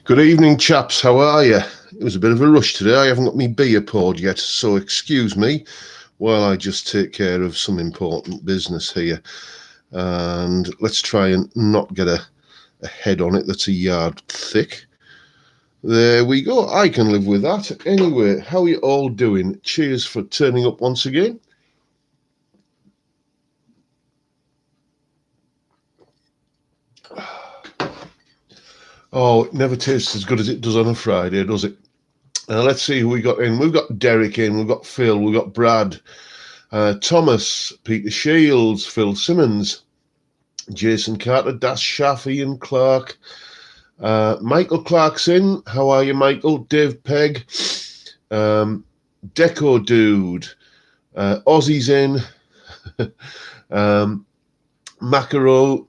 Good evening, chaps. How are you? It was a bit of a rush today. I haven't got my beer poured yet, so excuse me while I just take care of some important business here. And let's try and not get a head on it that's a yard thick. There we go. I can live with that. Anyway, how are you all doing? Cheers for turning up once again. Oh, it never tastes as good as it does on a Friday, does it? Let's see who we got in. We've got Derek in, we've got Phil, we've got Brad, Thomas, Peter Shields, Phil Simmons, Jason Carter, Das Schaff, Ian Clark, Michael Clark's in. How are you, Michael? Dave Pegg, Deco Dude, Ozzy's in, Macaroon,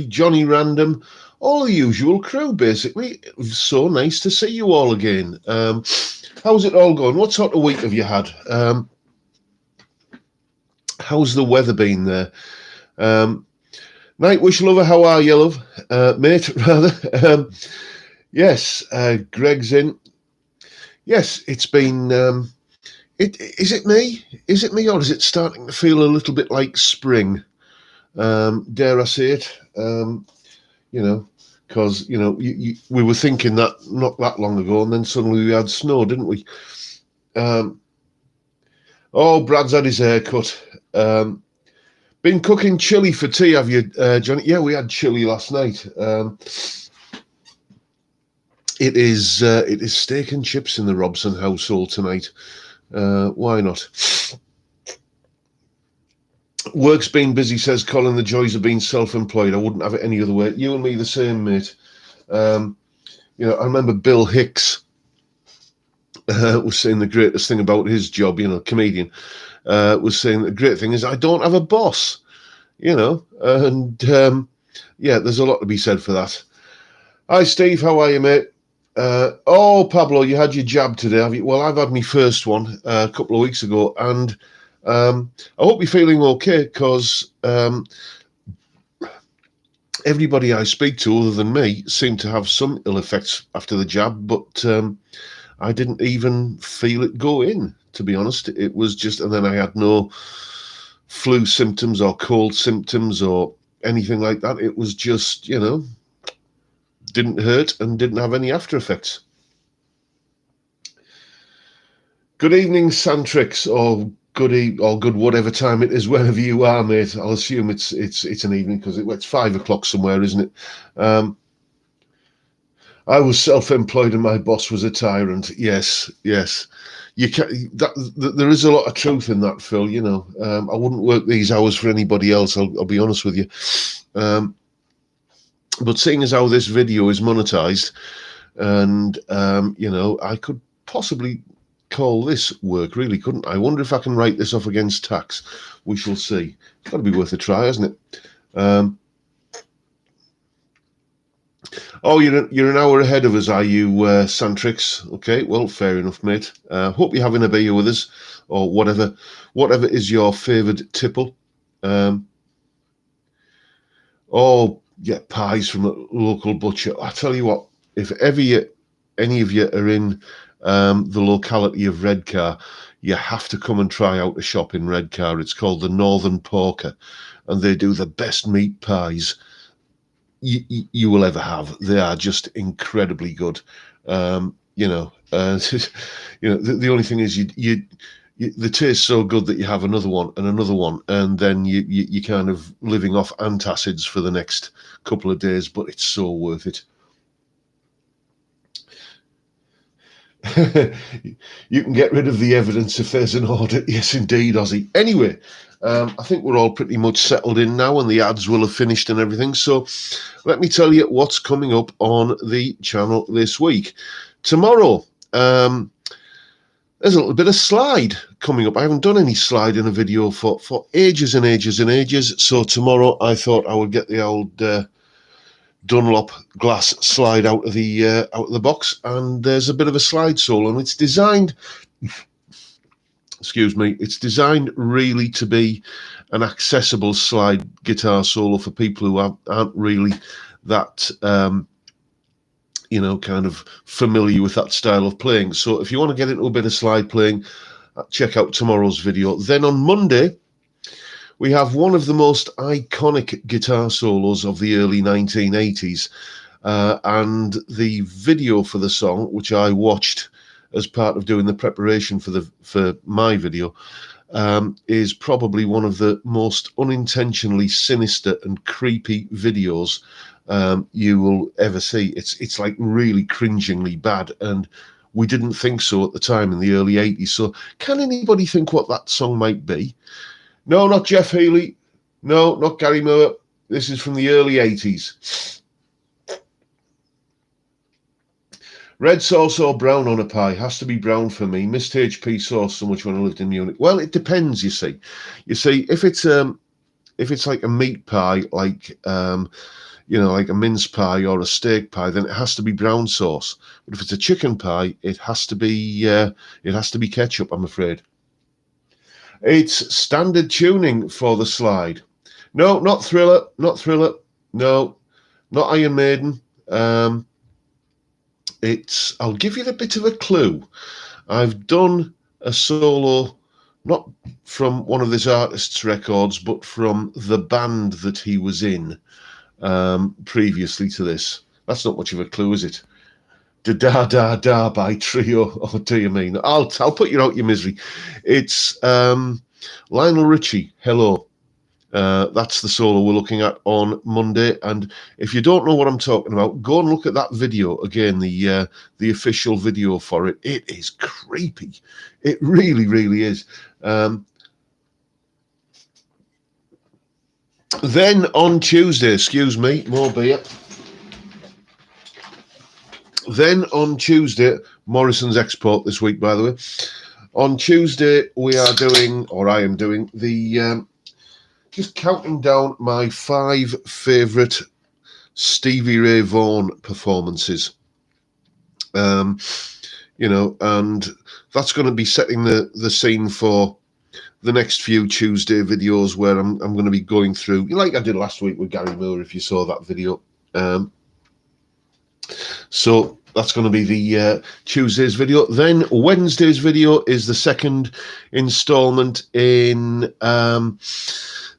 Johnny Random, all the usual crew, basically. It was so nice to see you all again. How's it all going? What sort of week have you had? How's the weather been there? Nightwish Lover, how are you, love? Mate, rather. Yes, Greg's in. Yes, it's been... Is it me? Is it me, or is it starting to feel a little bit like spring? Dare I say it? Because, we were thinking that not that long ago, and then suddenly we had snow, didn't we? Brad's had his hair cut. Been cooking chili for tea, have you, Johnny? Yeah, we had chili last night. It is steak and chips in the Robson household tonight. Why not? Work's been busy, says Colin. The joys of being self-employed. I wouldn't have it any other way. You and me the same, mate. I remember Bill Hicks was saying the greatest thing about his job, comedian, was saying the great thing is I don't have a boss, and there's a lot to be said for that. Hi, Steve. How are you, mate? Pablo, you had your jab today, have you? Well, I've had my first one a couple of weeks ago, and I hope you're feeling okay, because everybody I speak to other than me seem to have some ill effects after the jab, but I didn't even feel it go in, to be honest. It was just, and then I had no flu symptoms or cold symptoms or anything like that. It was just, didn't hurt and didn't have any after effects. Good evening, Santrix, or good whatever time it is wherever you are, mate. I'll assume it's an evening, because it's 5 o'clock somewhere, isn't it? I was self-employed and my boss was a tyrant. Yes. You can, there is a lot of truth in that, Phil. I wouldn't work these hours for anybody else. I'll be honest with you. But seeing as how this video is monetized, and I could possibly call this work, really, couldn't I? Wonder if I can write this off against tax. We shall see. It's got to be worth a try, hasn't it? You're an hour ahead of us, are you, Santrix? Okay, well, fair enough, mate. Hope you're having a beer with us, or whatever is your favoured tipple. Pies from a local butcher. I tell you what, if ever any of you are in the locality of Redcar, you have to come and try out a shop in Redcar. It's called the Northern Porker, and they do the best meat pies you will ever have. They are just incredibly good. The only thing is the taste so good that you have another one and another one, and then you kind of living off antacids for the next couple of days, but it's so worth it. You can get rid of the evidence if there's an audit. Yes, indeed, Ozzy. Anyway, I think we're all pretty much settled in now, and the ads will have finished and everything. So let me tell you what's coming up on the channel this week. Tomorrow, there's a little bit of slide coming up. I haven't done any slide in a video for ages and ages and ages. So tomorrow I thought I would get the old Dunlop glass slide out of the box, and there's a bit of a slide solo, and it's designed it's designed really to be an accessible slide guitar solo for people who aren't really that kind of familiar with that style of playing. So if you want to get into a bit of slide playing, check out tomorrow's video. Then on Monday, we have one of the most iconic guitar solos of the early 1980s. And the video for the song, which I watched as part of doing the preparation for my video, is probably one of the most unintentionally sinister and creepy videos you will ever see. It's like really cringingly bad, and we didn't think so at the time in the early 80s. So can anybody think what that song might be? No, not Jeff Healey. No, not Gary Moore. This is from the early 80s. Red sauce or brown on a pie? Has to be brown for me. Missed HP sauce so much when I lived in Munich. Well, it depends, you see. You see, if it's like a meat pie, like like a mince pie or a steak pie, then it has to be brown sauce. But if it's a chicken pie, it has to be ketchup, I'm afraid. It's standard tuning for the slide. No, not Thriller. Not Thriller. No, not Iron Maiden. I'll give you a bit of a clue. I've done a solo, not from one of this artist's records, but from the band that he was in previously to this. That's not much of a clue, is it? Da da da da by Trio. Oh, do you mean? I'll put you out your misery. It's Lionel Richie. Hello. That's the solo we're looking at on Monday. And if you don't know what I'm talking about, go and look at that video again, the official video for it. It is creepy. It really, really is. Then on Tuesday, excuse me, more beer. Then on Tuesday, Morrison's Export this week, by the way. On Tuesday, we are doing, or I am doing, the just counting down my 5 favourite Stevie Ray Vaughan performances. And that's going to be setting the scene for the next few Tuesday videos where I'm going to be going through, like I did last week with Gary Moore, if you saw that video. So that's going to be the Tuesday's video. Then Wednesday's video is the second installment in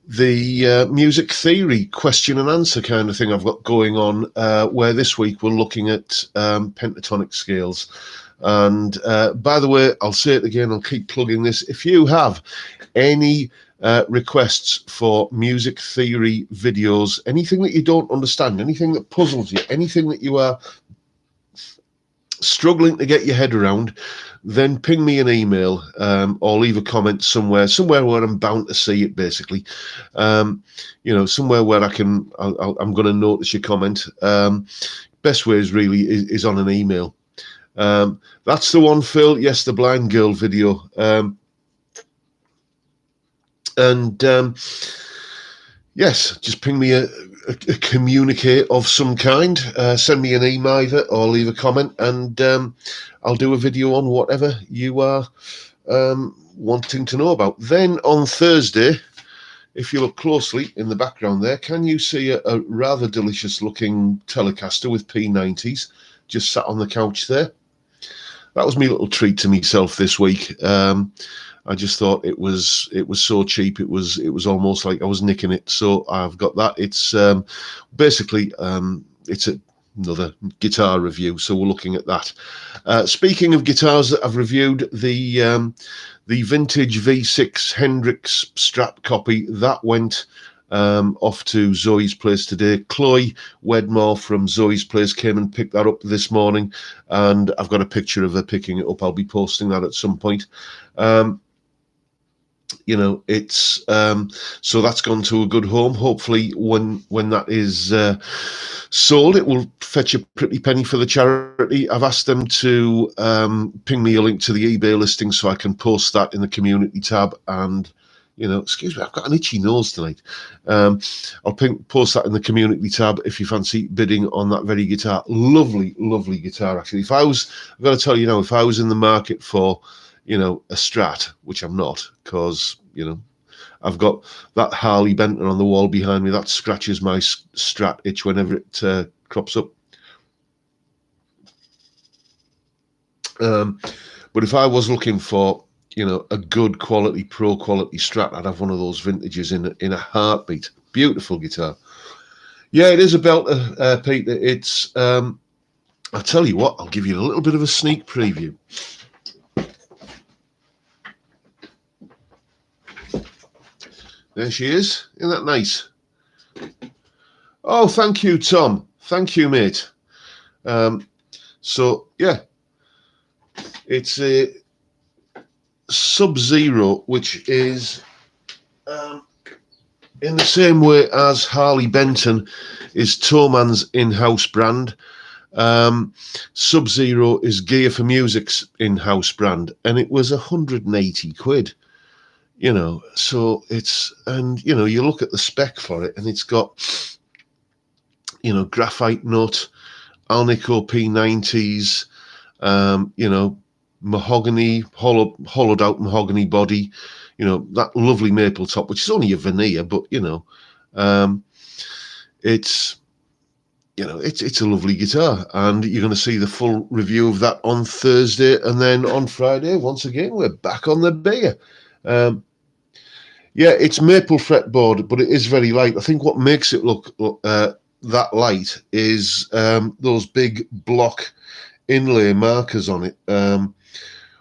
the music theory question and answer kind of thing I've got going on, where this week we're looking at pentatonic scales. And by the way, I'll say it again, I'll keep plugging this. If you have any requests for music theory videos, anything that you don't understand, anything that puzzles you, anything that you are struggling to get your head around, then ping me an email or leave a comment somewhere where I'm bound to see it, basically. Somewhere where I'm going to notice your comment. Best way is really is on an email. That's the one, Phil. Yes, the blind girl video. Yes, just ping me a communique of some kind. Send me an email either, or leave a comment, and I'll do a video on whatever you are wanting to know about. Then on Thursday, if you look closely in the background there, can you see a rather delicious looking Telecaster with P90s just sat on the couch there? That was my little treat to myself this week. I just thought it was so cheap. It was almost like I was nicking it. So I've got that. It's basically it's another guitar review. So we're looking at that. Speaking of guitars that I've reviewed, the vintage V6 Hendrix Strat copy that went off to Zoe's place today. Chloe Wedmore from Zoe's place came and picked that up this morning, and I've got a picture of her picking it up. I'll be posting that at some point. It's so that's gone to a good home. Hopefully when that is sold, it will fetch a pretty penny for the charity. I've asked them to ping me a link to the eBay listing so I can post that in the community tab. And excuse me, I've got an itchy nose tonight. I'll post that in the community tab if you fancy bidding on that very guitar. Lovely, lovely guitar, actually. I've got to tell you now, if I was in the market for a Strat, which I'm not, because I've got that Harley Benton on the wall behind me. That scratches my Strat itch whenever it crops up. But if I was looking for, a good quality, pro quality Strat, I'd have one of those vintages in a heartbeat. Beautiful guitar. Yeah, it is a belter, Peter. It's, I'll tell you what, I'll give you a little bit of a sneak preview. There she is. Isn't that nice? Oh, thank you, Tom. Thank you, mate. So, yeah, it's a Sub-Zero, which is in the same way as Harley Benton is Toman's in-house brand. Sub-Zero is Gear for Music's in-house brand, and it was 180 quid. So it's, and you look at the spec for it, and it's got, graphite nut, Alnico P90s, mahogany, hollowed out mahogany body, that lovely maple top, which is only a veneer, but it's a lovely guitar, and you're going to see the full review of that on Thursday, and then on Friday, once again, we're back on the beer. Yeah, it's maple fretboard, but it is very light. I think what makes it look that light is those big block inlay markers on it,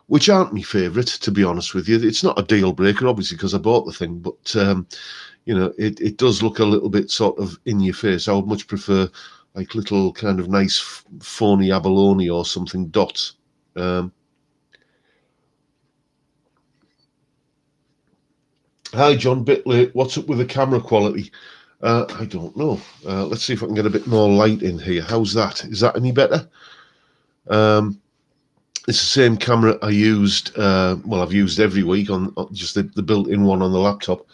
which aren't my favourite, to be honest with you. It's not a deal breaker, obviously, because I bought the thing, but it does look a little bit sort of in your face. I would much prefer like little kind of nice phony abalone or something dots. Hi, John, bit late. What's up with the camera quality? I don't know. Let's see if I can get a bit more light in here. How's that? Is that any better? It's the same camera I used, I've used every week on just the built-in one on the laptop.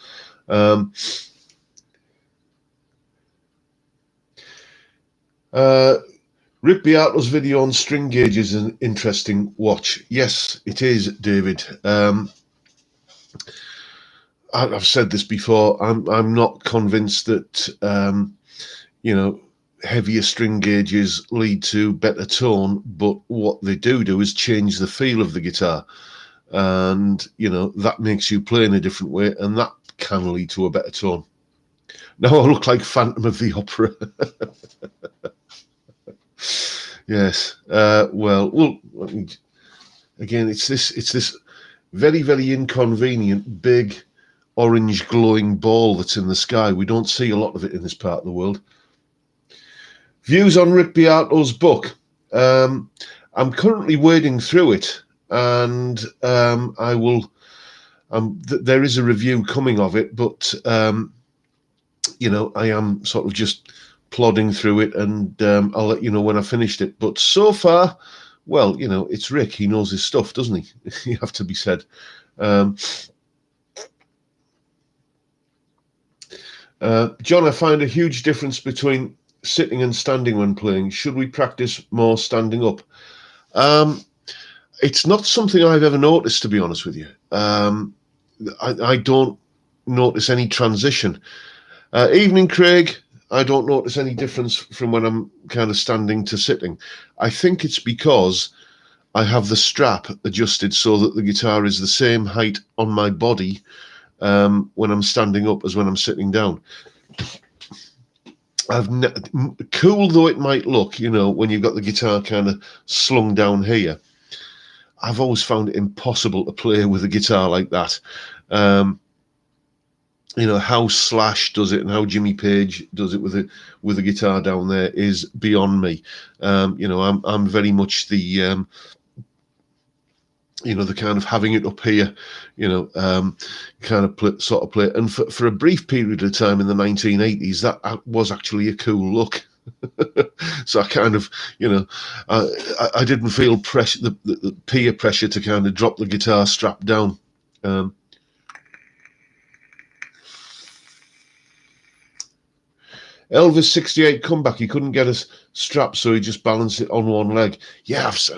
Rick Beato's video on string gauge is an interesting watch. Yes, it is, David. I've said this before. I'm not convinced that heavier string gauges lead to better tone, but what they do is change the feel of the guitar, and that makes you play in a different way, and that can lead to a better tone. Now I look like Phantom of the Opera. Yes. Again, it's this very, very inconvenient big orange glowing ball that's in the sky. We don't see a lot of it in this part of the world. Views on Rick Beato's book. I'm currently wading through it, and I will. There is a review coming of it, but I am sort of just plodding through it, and I'll let you know when I finished it. But so far, well, it's Rick. He knows his stuff, doesn't he? You have to be said. John, I find a huge difference between sitting and standing when playing. Should we practice more standing up? It's not something I've ever noticed, to be honest with you. I don't notice any transition. Evening, Craig. I don't notice any difference from when I'm kind of standing to sitting. I think it's because I have the strap adjusted so that the guitar is the same height on my body when I'm standing up as when I'm sitting down. Cool though it might look, when you've got the guitar kind of slung down here, I've always found it impossible to play with a guitar like that. How Slash does it and how Jimmy Page does it with a guitar down there is beyond me. I'm very much the the kind of having it up here, kind of sort of play. And for a brief period of time in the 1980s, that was actually a cool look. So I kind of, I didn't feel pressure, the peer pressure to kind of drop the guitar strap down. Elvis 68 comeback. He couldn't get a strap, so he just balanced it on one leg. Yeah, it's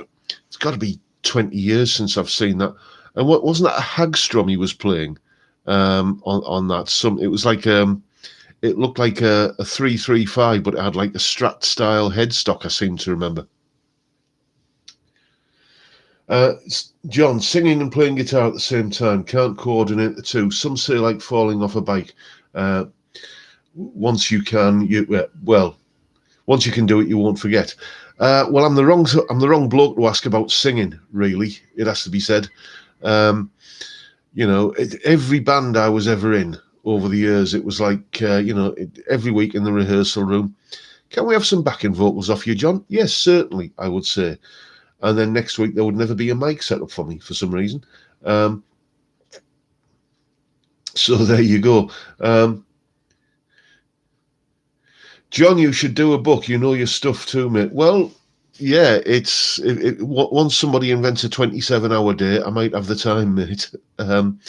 got to be 20 years since I've seen that. And what wasn't that a Hagstrom he was playing on that? It was like it looked like a 335, but it had like a Strat style headstock, I seem to remember. John, singing and playing guitar at the same time, can't coordinate the two. Some say like falling off a bike. Once you can, once you can do it, you won't forget. Well, I'm the wrong bloke to ask about singing. Really, it has to be said. Every band I was ever in over the years, it was like every week in the rehearsal room. Can we have some backing vocals off you, John? Yes, certainly, I would say. And then next week there would never be a mic set up for me for some reason. So there you go. John, you should do a book. You know your stuff too, mate. Well, yeah, once somebody invents a 27-hour day, I might have the time, mate. And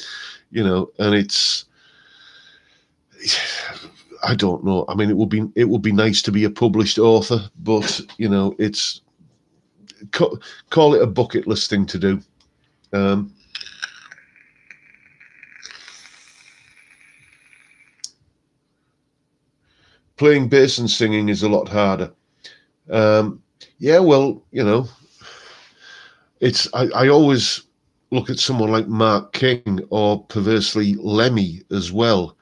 I don't know. I mean, it would be nice to be a published author, but it's call it a bucket list thing to do. Playing bass and singing is a lot harder. Yeah, well, I always look at someone like Mark King or perversely Lemmy as well.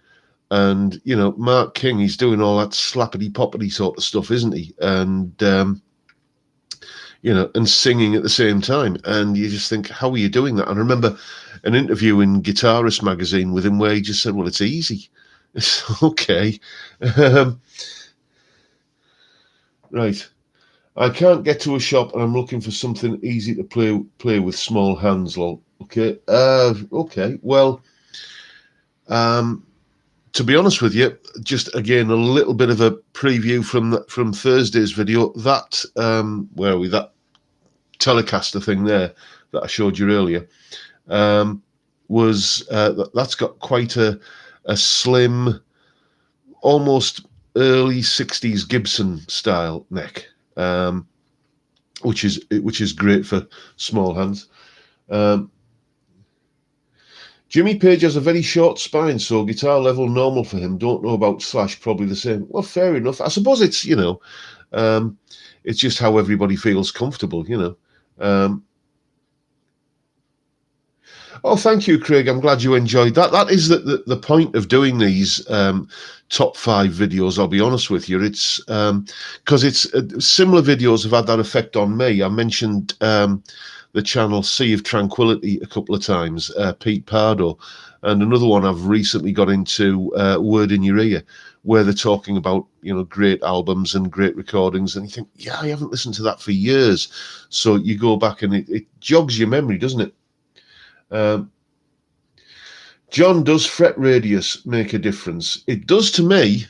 And, Mark King, he's doing all that slappity poppity sort of stuff, isn't he? And, and singing at the same time. And you just think, how are you doing that? And I remember an interview in Guitarist magazine with him where he just said, well, it's easy. It's okay. Right. I can't get to a shop and I'm looking for something easy to play with small hands, lol. Okay. Okay. Well, to be honest with you, just again a little bit of a preview from Thursday's video. That where are we? That Telecaster thing there that I showed you earlier was that's got quite a slim, almost early 60s Gibson style neck, which is great for small hands. Jimmy Page has a very short spine, so guitar level normal for him. Don't know about Slash, probably the same. Well, fair enough. I suppose it's it's just how everybody feels comfortable, Oh, thank you, Craig. I'm glad you enjoyed that. That is the point of doing these top 5 videos, I'll be honest with you. It's because similar videos have had that effect on me. I mentioned the channel Sea of Tranquility a couple of times, Pete Pardo, and another one I've recently got into, Word in Your Ear, where they're talking about, great albums and great recordings, and you think, yeah, I haven't listened to that for years. So you go back and it jogs your memory, doesn't it? John, does fret radius make a difference? It does to me,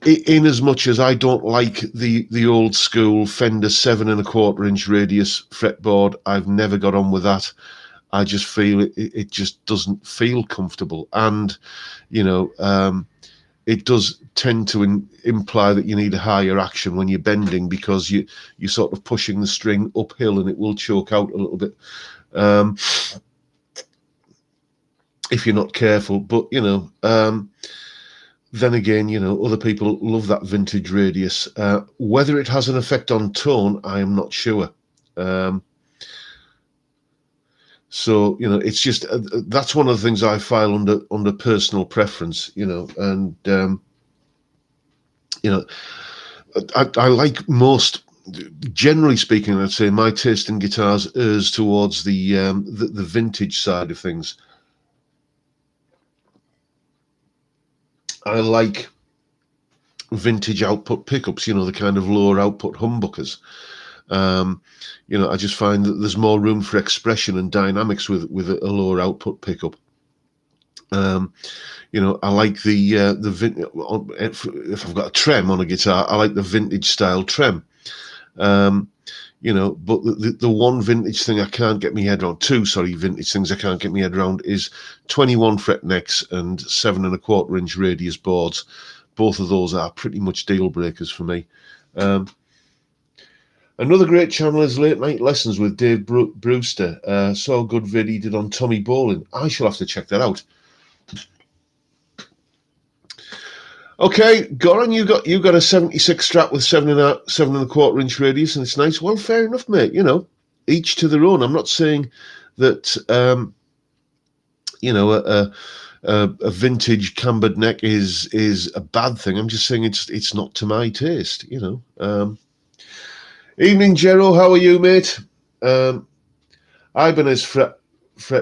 in as much as I don't like the old school Fender 7.25-inch radius fretboard. I've never got on with that. I just feel it just doesn't feel comfortable, and it does tend to imply that you need a higher action when you're bending, because you're sort of pushing the string uphill and it will choke out a little bit if you're not careful. But then again, other people love that vintage radius. Whether it has an effect on tone, I am not sure. So it's just that's one of the things I file under personal preference, and I like most. Generally speaking, I'd say my taste in guitars errs towards the vintage side of things. I like vintage output pickups, the kind of lower output humbuckers. I just find that there's more room for expression and dynamics with a lower output pickup. I like if I've got a trem on a guitar, I like the vintage style trem. But the one vintage thing I can't get my head around, vintage things I can't get my head around, is 21 fret necks and 7.25-inch radius boards. Both of those are pretty much deal breakers for me. Another great channel is Late Night Lessons with Dave Brewster. Saw a good vid he did on Tommy Bolin. I shall have to check that out. Okay, Goran, you got a 76 Strat with 7.25 inch radius, and it's nice. Well, fair enough, mate. Each to their own. I'm not saying that a vintage cambered neck is a bad thing. I'm just saying it's not to my taste. Evening, Jero. How are you, mate? Ibanez fret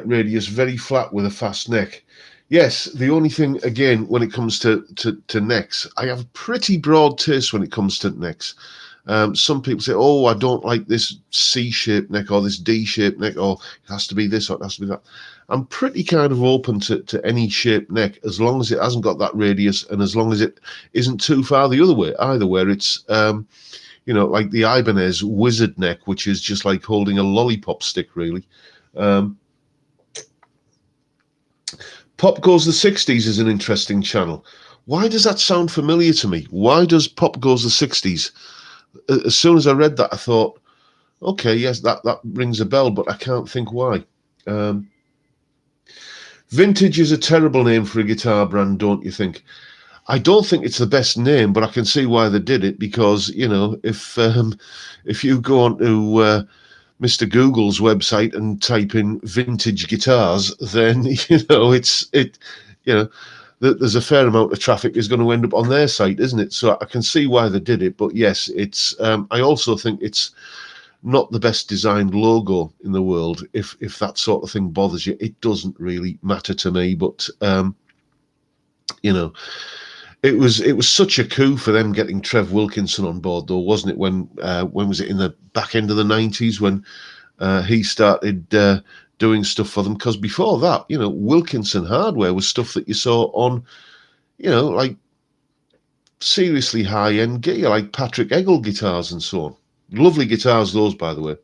radius very flat with a fast neck. Yes, the only thing, again, when it comes to necks, I have a pretty broad taste when it comes to necks. Some people say, oh, I don't like this C-shaped neck or this D-shaped neck, or it has to be this or it has to be that. I'm pretty kind of open to any shaped neck as long as it hasn't got that radius and as long as it isn't too far the other way, either where it's, like the Ibanez wizard neck, which is just like holding a lollipop stick, really. Pop Goes the 60s is an interesting channel. Why does that sound familiar to me? Why does Pop Goes the 60s? As soon as I read that, I thought, okay, yes, that rings a bell, but I can't think why. Vintage is a terrible name for a guitar brand, don't you think? I don't think it's the best name, but I can see why they did it, because, if you go on to Mr. Google's website and type in vintage guitars, then, there's a fair amount of traffic is going to end up on their site, isn't it? So I can see why they did it, but yes, it's. I also think it's not the best designed logo in the world. If that sort of thing bothers you, it doesn't really matter to me. But it was such a coup for them getting Trev Wilkinson on board, though, wasn't it? When was it, in the back end of the 90s when he started doing stuff for them? Because before that, Wilkinson hardware was stuff that you saw on, like seriously high-end gear, like Patrick Eggle guitars and so on. Lovely guitars, those, by the way.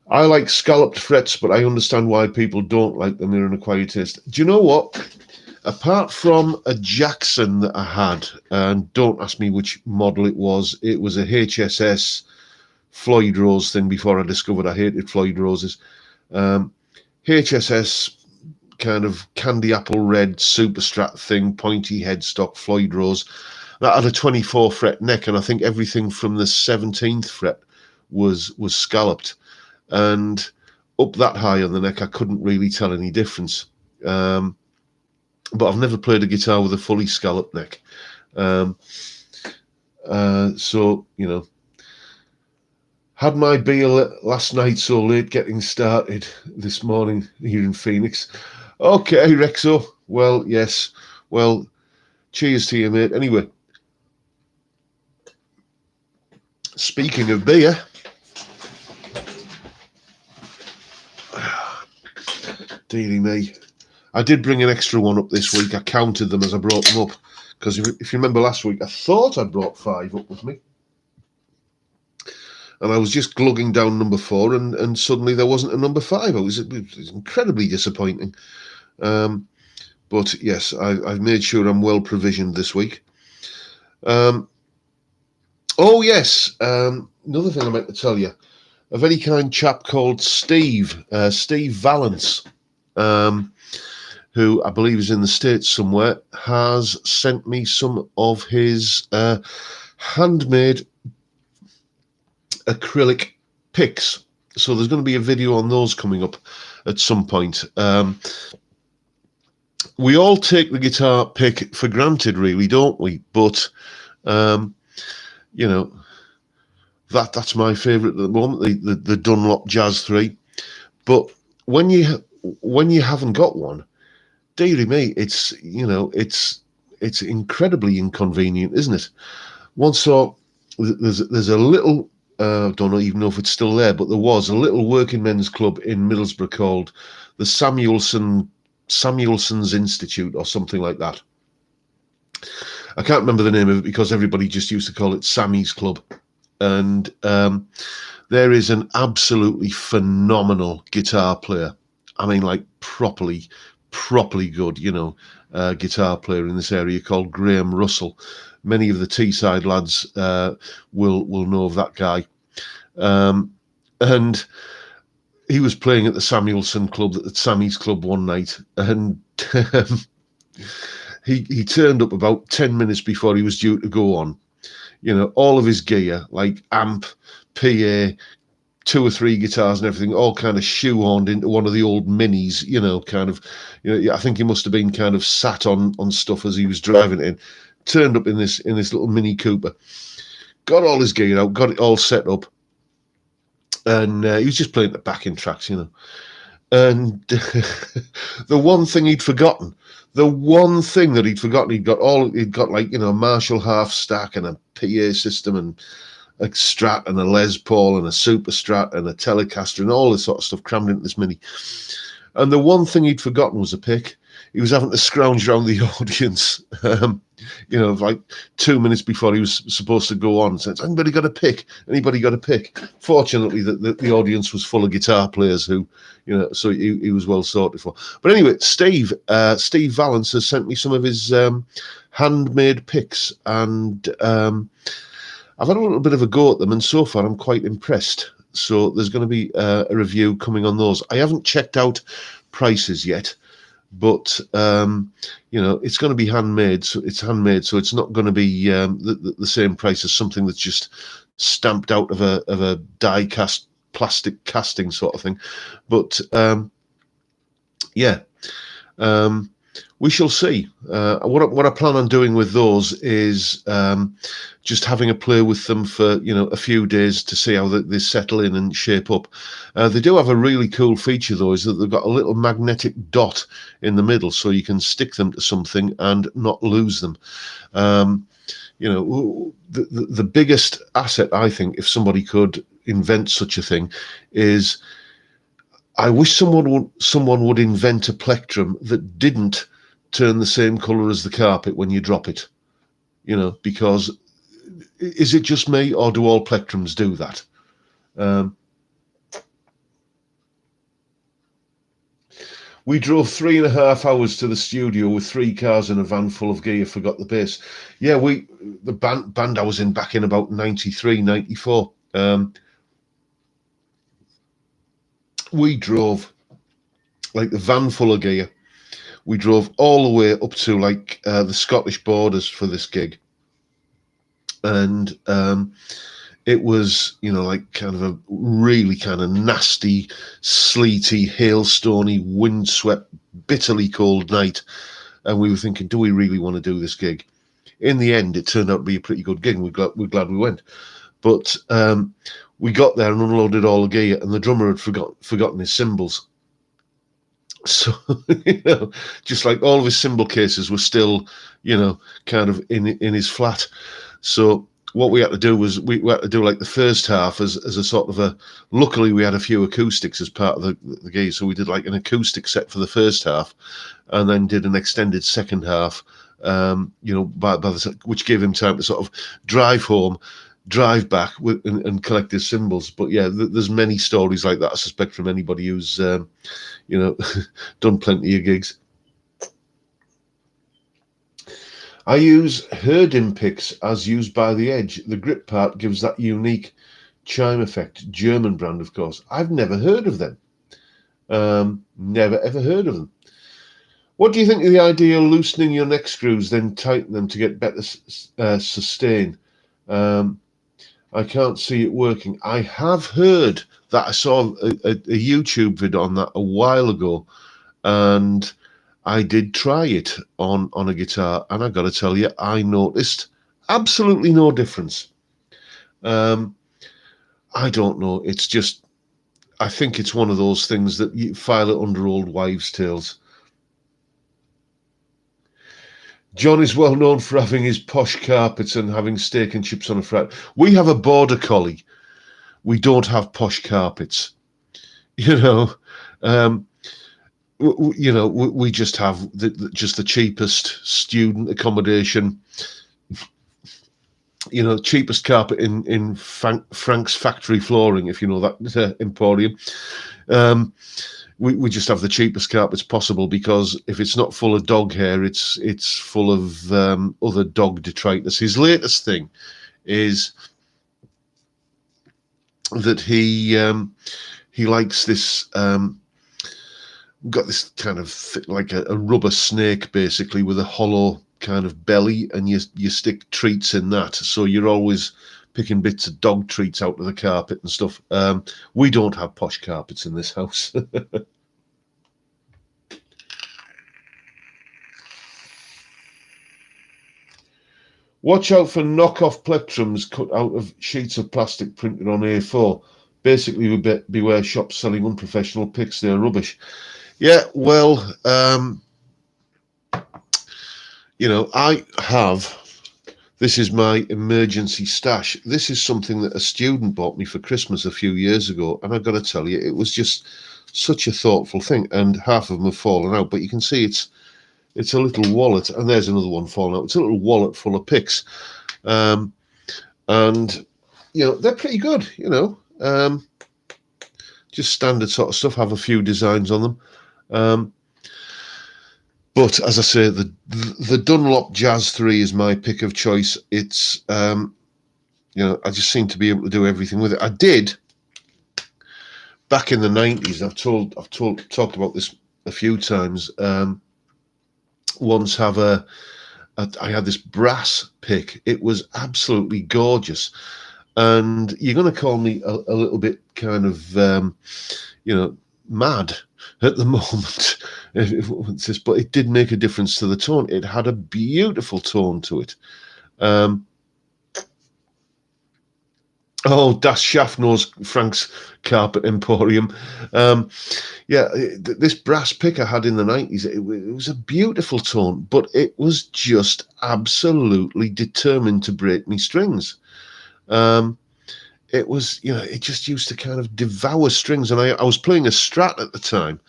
I like scalloped frets, but I understand why people don't like them. They're an acquired taste. Do you know what? Apart from a Jackson that I had, and don't ask me which model it was a HSS Floyd Rose thing before I discovered I hated Floyd Roses. HSS kind of candy apple red super strat thing, pointy headstock Floyd Rose. That had a 24 fret neck, and I think everything from the 17th fret was scalloped. And up that high on the neck, I couldn't really tell any difference. But I've never played a guitar with a fully scalloped neck. So, had my beer last night so late getting started this morning here in Phoenix. Okay, Rexo. Well, yes. Well, cheers to you, mate. Anyway, speaking of beer, dearie me, I did bring an extra one up this week. I counted them as I brought them up, because if you remember last week, I thought I'd brought 5 up with me. And I was just glugging down number 4, and suddenly there wasn't a number 5. It was incredibly disappointing. But yes, I've made sure I'm well provisioned this week. Oh yes, another thing I meant to tell you. A very kind chap called Steve Valance, who I believe is in the States somewhere, has sent me some of his handmade acrylic picks. So there's going to be a video on those coming up at some point. We all take the guitar pick for granted, really, don't we? But that's my favourite at the moment, the Dunlop Jazz 3. But when you haven't got one, dearie me, it's incredibly inconvenient, isn't it? Once there's a little, don't even know if it's still there, but there was a little working men's club in Middlesbrough called the Samuelson's Institute or something like that. I can't remember the name of it because everybody just used to call it Sammy's Club. And there is an absolutely phenomenal guitar player. I mean, like properly good, guitar player in this area called Graham Russell. Many of the Teesside lads will know of that guy. And he was playing at the Samuelson Club, at Sammy's Club one night, and he turned up about 10 minutes before he was due to go on. You know, all of his gear, like amp, PA, 2 or 3 guitars and everything, all kind of shoehorned into one of the old minis, you know, kind of, you know, I think he must have been kind of sat on stuff as he was driving it in. Turned up in this little Mini Cooper, got all his gear out, got it all set up, and he was just playing the backing tracks, you know. And the one thing he'd forgotten, he'd got like, you know, a Marshall half stack and a PA system and a Strat and a Les Paul and a Super Strat and a Telecaster and all this sort of stuff crammed into this Mini. And the one thing he'd forgotten was a pick. He was having to scrounge around the audience, you know, like 2 minutes before he was supposed to go on. Said, "Anybody got a pick? Anybody got a pick?" Fortunately, the audience was full of guitar players who, you know, so he was well sorted for. But anyway, Steve Valance has sent me some of his handmade picks, and I've had a little bit of a go at them, and so far I'm quite impressed. So there's going to be a review coming on those. I haven't checked out prices yet, but you know, it's going to be handmade. So it's not going to be the same price as something that's just stamped out of a die cast plastic casting sort of thing. But yeah. We shall see. What I plan on doing with those is just having a play with them for, you know, a few days to see how they settle in and shape up. They do have a really cool feature though, is that they've got a little magnetic dot in the middle, so you can stick them to something and not lose them. You know, the biggest asset, I think, if somebody could invent such a thing, is I wish someone would invent a plectrum that didn't turn the same color as the carpet when you drop it. You know, because is it just me, or do all plectrums do that? We drove 3.5 hours to the studio with 3 cars and a van full of gear, forgot the bass. Yeah, the band I was in back in about 93, 94. We drove like the van full of gear. We drove all the way up to like the Scottish borders for this gig. And it was, you know, like kind of a really kind of nasty, sleety, hailstony, windswept, bitterly cold night. And we were thinking, do we really want to do this gig? In the end, it turned out to be a pretty good gig, and we're glad we went. But we got there and unloaded all the gear, and the drummer had forgotten his cymbals. So, you know, just like all of his cymbal cases were still, you know, kind of in his flat. So what we had to do was we had to do like the first half as a sort of a, luckily we had a few acoustics as part of the gig. So we did like an acoustic set for the first half, and then did an extended second half, you know, which gave him time to sort of drive home, drive back and collect his cymbals. But yeah, there's many stories like that, I suspect, from anybody who's you know, done plenty of gigs. I use Herdin picks as used by The Edge. The grip part gives that unique chime effect. German brand, of course. I've never heard of them. Never ever heard of them. What do you think of the idea of loosening your neck screws, then tighten them to get better sustain? I can't see it working. I have heard that. I saw a YouTube video on that a while ago, and I did try it on a guitar, and I got to tell you, I noticed absolutely no difference. I don't know. It's just, I think it's one of those things that you file it under old wives' tales. John is well known for having his posh carpets and having steak and chips on a frat. We have a border collie. We don't have posh carpets. You know, we just have the cheapest student accommodation. You know, cheapest carpet in Frank's Factory Flooring, if you know that emporium. We just have the cheapest carpets possible, because if it's not full of dog hair, it's full of other dog detritus. His latest thing is that he he likes this. We've got this kind of like a rubber snake, basically, with a hollow kind of belly, and you stick treats in that. So you're always picking bits of dog treats out of the carpet and stuff. We don't have posh carpets in this house. Watch out for knockoff plectrums cut out of sheets of plastic printed on A4. Basically, beware shops selling unprofessional pics. They're rubbish. Yeah, well, I have. This is my emergency stash. This is something that a student bought me for Christmas a few years ago, and I've got to tell you, it was just such a thoughtful thing, and half of them have fallen out, but you can see it's a little wallet, and there's another one falling out. It's a little wallet full of pics, and they're pretty good. Just standard sort of stuff. Have a few designs on them, but as I say, the Dunlop Jazz 3 is my pick of choice. It's I just seem to be able to do everything with it. I did back in the 90s. I've talked about this a few times. Once I had this brass pick. It was absolutely gorgeous, and you're going to call me a little bit kind of mad at the moment, but it did make a difference to the tone. It had a beautiful tone to it. Das Schaffner's Frank's Carpet Emporium. This brass pick I had in the 90s, it was a beautiful tone, but it was just absolutely determined to break me strings. It was, it just used to kind of devour strings. And I was playing a Strat at the time,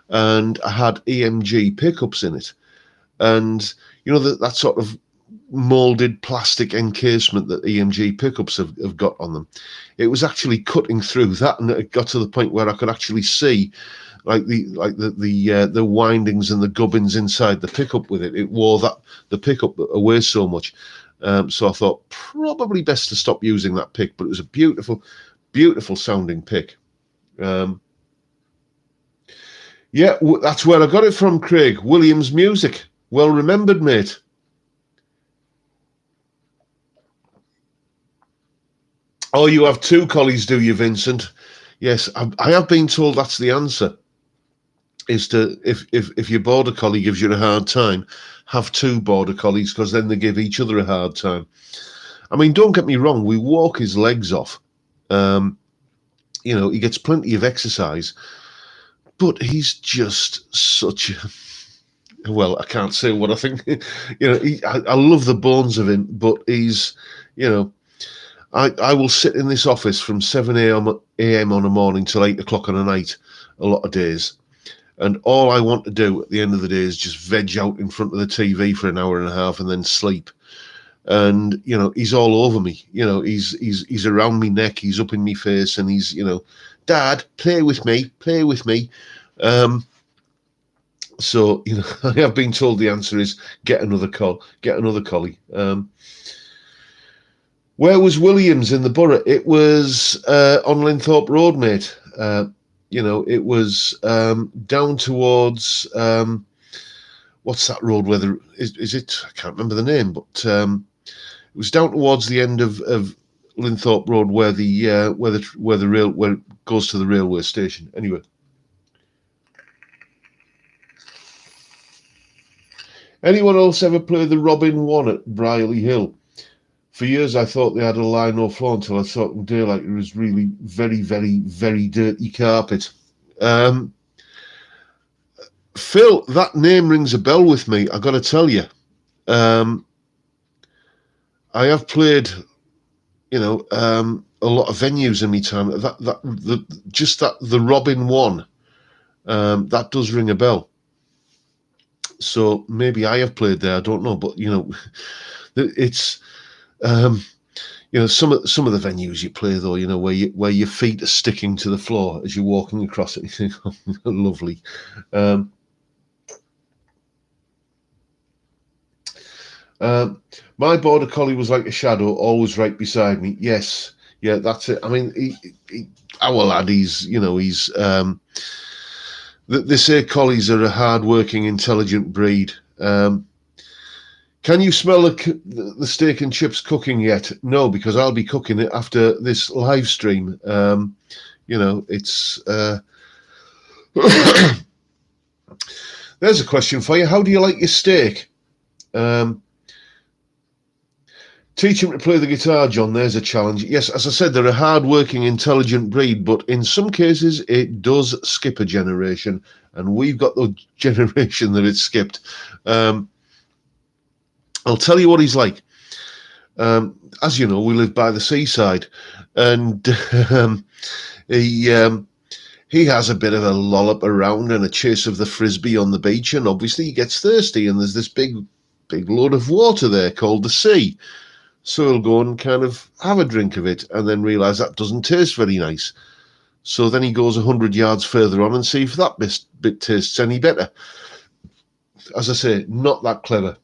and I had EMG pickups in it. And, that sort of molded plastic encasement that EMG pickups have got on them. It was actually cutting through that, and it got to the point where I could actually see the windings and the gubbins inside the pickup with it. It wore the pickup away so much. So I thought probably best to stop using that pick, but it was a beautiful, beautiful sounding pick. That's where I got it from, Craig. Williams Music. Well remembered, mate. Oh, you have two collies, do you, Vincent? Yes, I have been told that's the answer. Is to if your border collie gives you a hard time, have two border collies, because then they give each other a hard time. I mean, don't get me wrong, we walk his legs off. He gets plenty of exercise, but he's just such a, well, I can't say what I think. I love the bones of him, but he's, I will sit in this office from 7 a.m. on a morning till 8 o'clock on a night, a lot of days. And all I want to do at the end of the day is just veg out in front of the TV for an hour and a half and then sleep. And, he's all over me. He's around me neck, he's up in me face, and he's, Dad, play with me. So, I have been told the answer is get another collie. Where was Williams in the borough? It was on Linthorpe Road, mate. It was down towards what's that road? Whether is it? I can't remember the name, but it was down towards the end of Linthorpe Road, where where it goes to the railway station. Anyway, anyone else ever play the Robin One at Brierley Hill? For years, I thought they had a lie no floor until I saw it in daylight. It was really very, very, very dirty carpet. Phil, that name rings a bell with me. I got to tell you, I have played, a lot of venues in my time. The Robin One, that does ring a bell. So maybe I have played there. I don't know, but it's. Some of the venues you play though, where your feet are sticking to the floor as you're walking across it. You think, oh, lovely. My border collie was like a shadow, always right beside me. Yes, Yeah, that's it. I mean, our lad, he's, they say collies are a hard-working, intelligent breed. Can you smell the steak and chips cooking yet? No, because I'll be cooking it after this live stream. It's... There's a question for you. How do you like your steak? Teach him to play the guitar, John. There's a challenge. Yes, as I said, they're a hard-working, intelligent breed, but in some cases it does skip a generation, and we've got the generation that it's skipped. I'll tell you what he's like. As you know, we live by the seaside, and he has a bit of a lollop around and a chase of the frisbee on the beach, and obviously he gets thirsty, and there's this big load of water there called the sea. So he'll go and kind of have a drink of it and then realise that doesn't taste very nice. So then he goes 100 yards further on and see if that bit tastes any better. As I say, not that clever.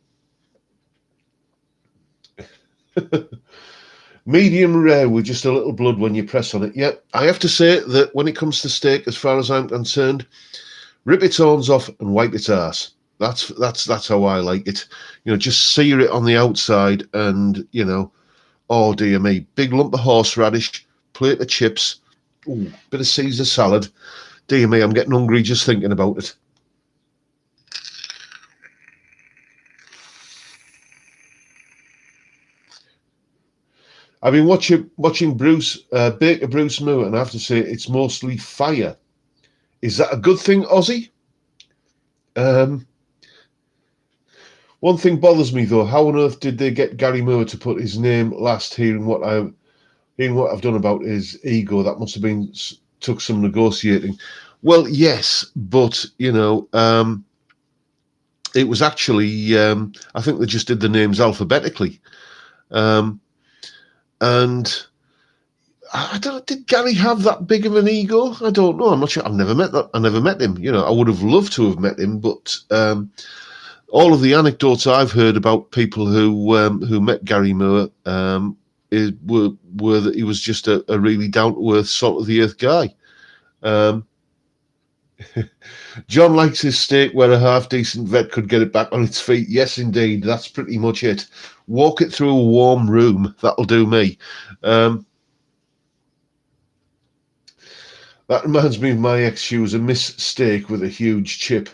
Medium rare with just a little blood when you press on it. Yeah, I have to say that when it comes to steak, as far as I'm concerned, rip its horns off and wipe its arse. That's how I like it. Just sear it on the outside and, oh dear me, big lump of horseradish, plate of chips, ooh, bit of Caesar salad. Dear me, I'm getting hungry just thinking about it. I've been watching Baker Bruce Moore, and I have to say it's mostly fire. Is that a good thing, Ozzy? One thing bothers me though. How on earth did they get Gary Moore to put his name last? Hearing what I've done about his ego, that must have been took some negotiating. Well, yes, but it was actually I think they just did the names alphabetically, and I don't. Did Gary have that big of an ego? I don't know. I'm not sure. I never met him. I would have loved to have met him, but. All of the anecdotes I've heard about people who met Gary Moore were that he was just a really down-to-earth, salt-of-the-earth guy. John likes his steak where a half-decent vet could get it back on its feet. Yes, indeed. That's pretty much it. Walk it through a warm room. That'll do me. That reminds me of my ex. She was a Miss Steak with a huge chip.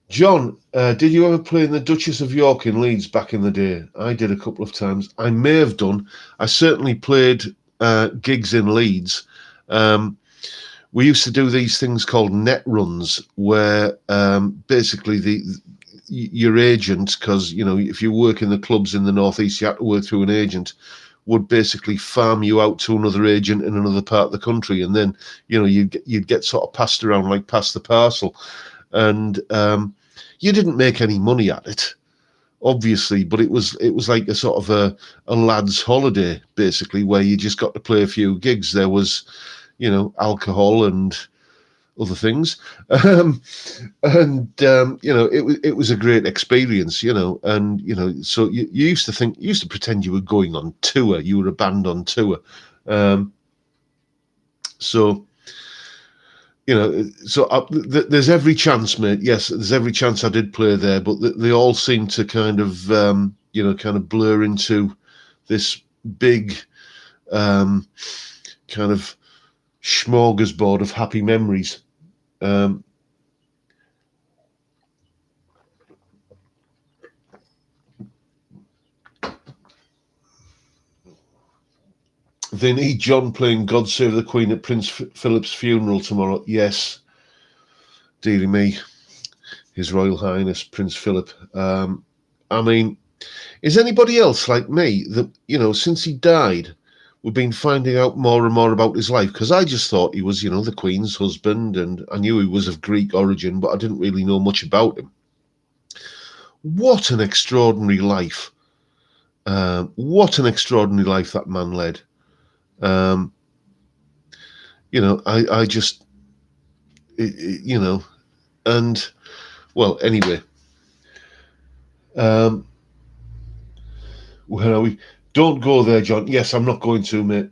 John, did you ever play in the Duchess of York in Leeds back in the day? I did a couple of times. I may have done. I certainly played gigs in Leeds. We used to do these things called net runs, where basically your agent, because if you work in the clubs in the northeast, you have to work through an agent, would basically farm you out to another agent in another part of the country, and then you'd get sort of passed around like pass the parcel, and you didn't make any money at it, obviously, but it was like a sort of a lad's holiday, basically, where you just got to play a few gigs. There was, alcohol and other things, it was a great experience, and so you used to pretend you were going on tour, you were a band on tour, so. There's every chance, mate. Yes, there's every chance I did play there, but they all seem to kind of blur into this big kind of smorgasbord of happy memories. They need John playing God Save the Queen at Prince Philip's funeral tomorrow. Yes, dearie me, His Royal Highness Prince Philip. I mean, is anybody else like me that, since he died, we've been finding out more and more about his life? Because I just thought he was, the Queen's husband, and I knew he was of Greek origin, but I didn't really know much about him. What an extraordinary life. What an extraordinary life that man led. I just, and, well, anyway, where are we? Don't go there, John. Yes, I'm not going to, mate.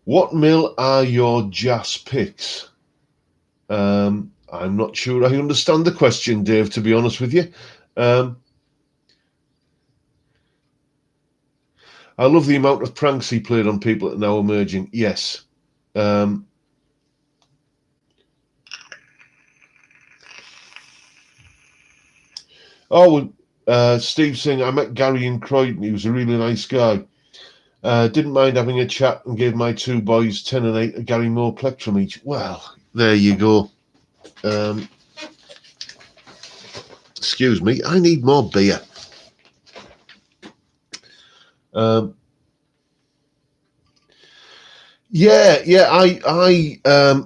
What mill are your jazz picks? I'm not sure I understand the question, Dave, to be honest with you. I love the amount of pranks he played on people that are now emerging. Yes. Steve saying, I met Gary in Croydon. He was a really nice guy. Didn't mind having a chat and gave my two boys 10 and 8 a Gary Moore plectrum each. Well, there you go. Excuse me, I need more beer. I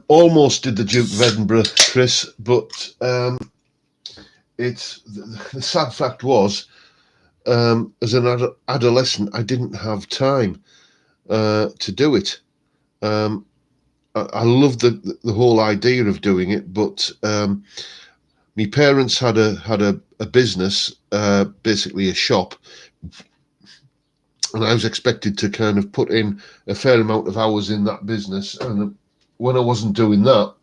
almost did the Duke of Edinburgh, Chris, but it's the sad fact was, as an adolescent, I didn't have time to do it. I loved the whole idea of doing it, but my parents had a business, basically a shop, and I was expected to kind of put in a fair amount of hours in that business. And when I wasn't doing that,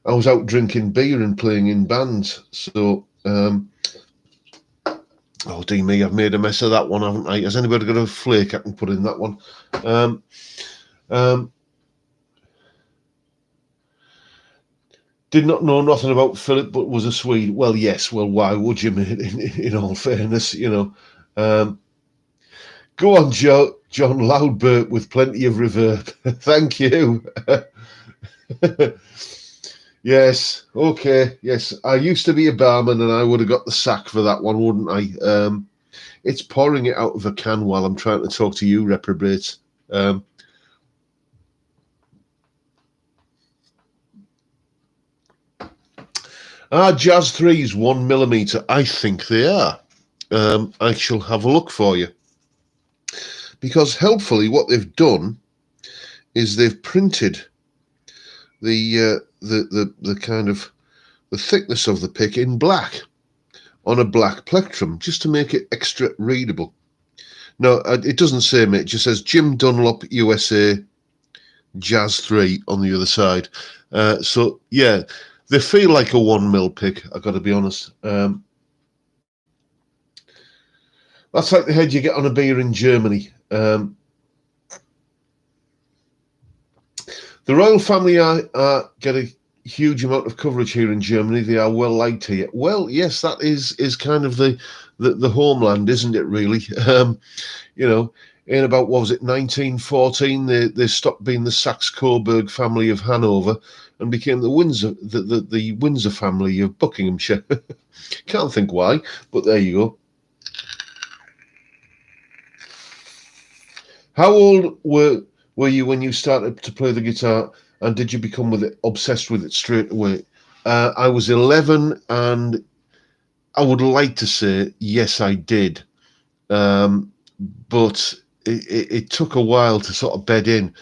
I was out drinking beer and playing in bands. So, oh dear me, I've made a mess of that one, haven't I? Has anybody got a flake I can put in that one? Did not know nothing about Philip, but was a Swede. Well, yes. Well, why would you, mate? In all fairness, you know. Go on, John. Loud burp with plenty of reverb. Thank you. Yes. Okay. Yes. I used to be a barman, and I would have got the sack for that one, wouldn't I? It's pouring it out of a can while I'm trying to talk to you, reprobates. Are Jazz 3s 1mm? I think they are. I shall have a look for you. Because helpfully what they've done is they've printed the kind of the thickness of the pick in black on a black plectrum, just to make it extra readable. No, it doesn't say, mate. It just says Jim Dunlop USA Jazz 3 on the other side. So yeah, they feel like a 1mm pick, I've got to be honest. That's like the head you get on a beer in Germany. The royal family get a huge amount of coverage here in Germany. They are well liked here. Well, yes, that is kind of the homeland, isn't it? Really, you know, in about, what was it, 1914, they stopped being the Saxe-Coburg family of Hanover and became the Windsor family of Buckinghamshire. Can't think why, but there you go. How old were you when you started to play the guitar, and did you become obsessed with it straight away? I was 11, and I would like to say yes, I did, but it took a while to sort of bed in.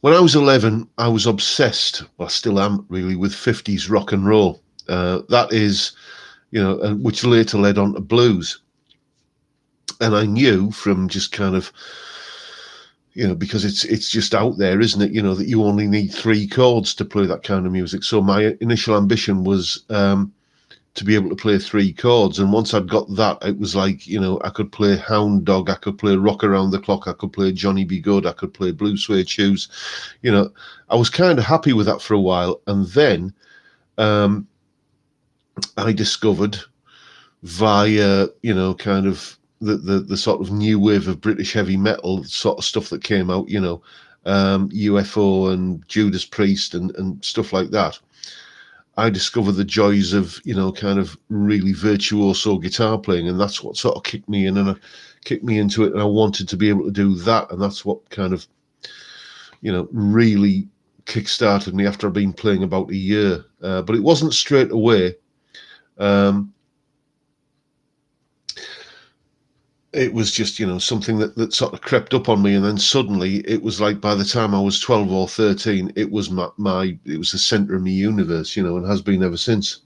When I was 11, I was obsessed, well, I still am really, with 50s rock and roll. That is, you know, which later led on to blues. And I knew from just kind of, you know, because it's just out there, isn't it? You know, that you only need 3 chords to play that kind of music. So my initial ambition was to be able to play 3 chords. And once I'd got that, it was like, you know, I could play Hound Dog, I could play Rock Around the Clock, I could play Johnny Be Good, I could play Blue Suede Shoes. You know, I was kind of happy with that for a while. And then I discovered via, you know, kind of the sort of new wave of British heavy metal sort of stuff that came out, you know, UFO and Judas Priest and stuff like that. I discovered the joys of, you know, kind of really virtuoso guitar playing, and that's what sort of kicked me in and kicked me into it, and I wanted to be able to do that, and that's what kind of, you know, really kick-started me after I'd been playing about a year. But it wasn't straight away. it was just, something that sort of crept up on me, and then suddenly it was like by the time I was 12 or 13, it was it was the center of my universe, and has been ever since.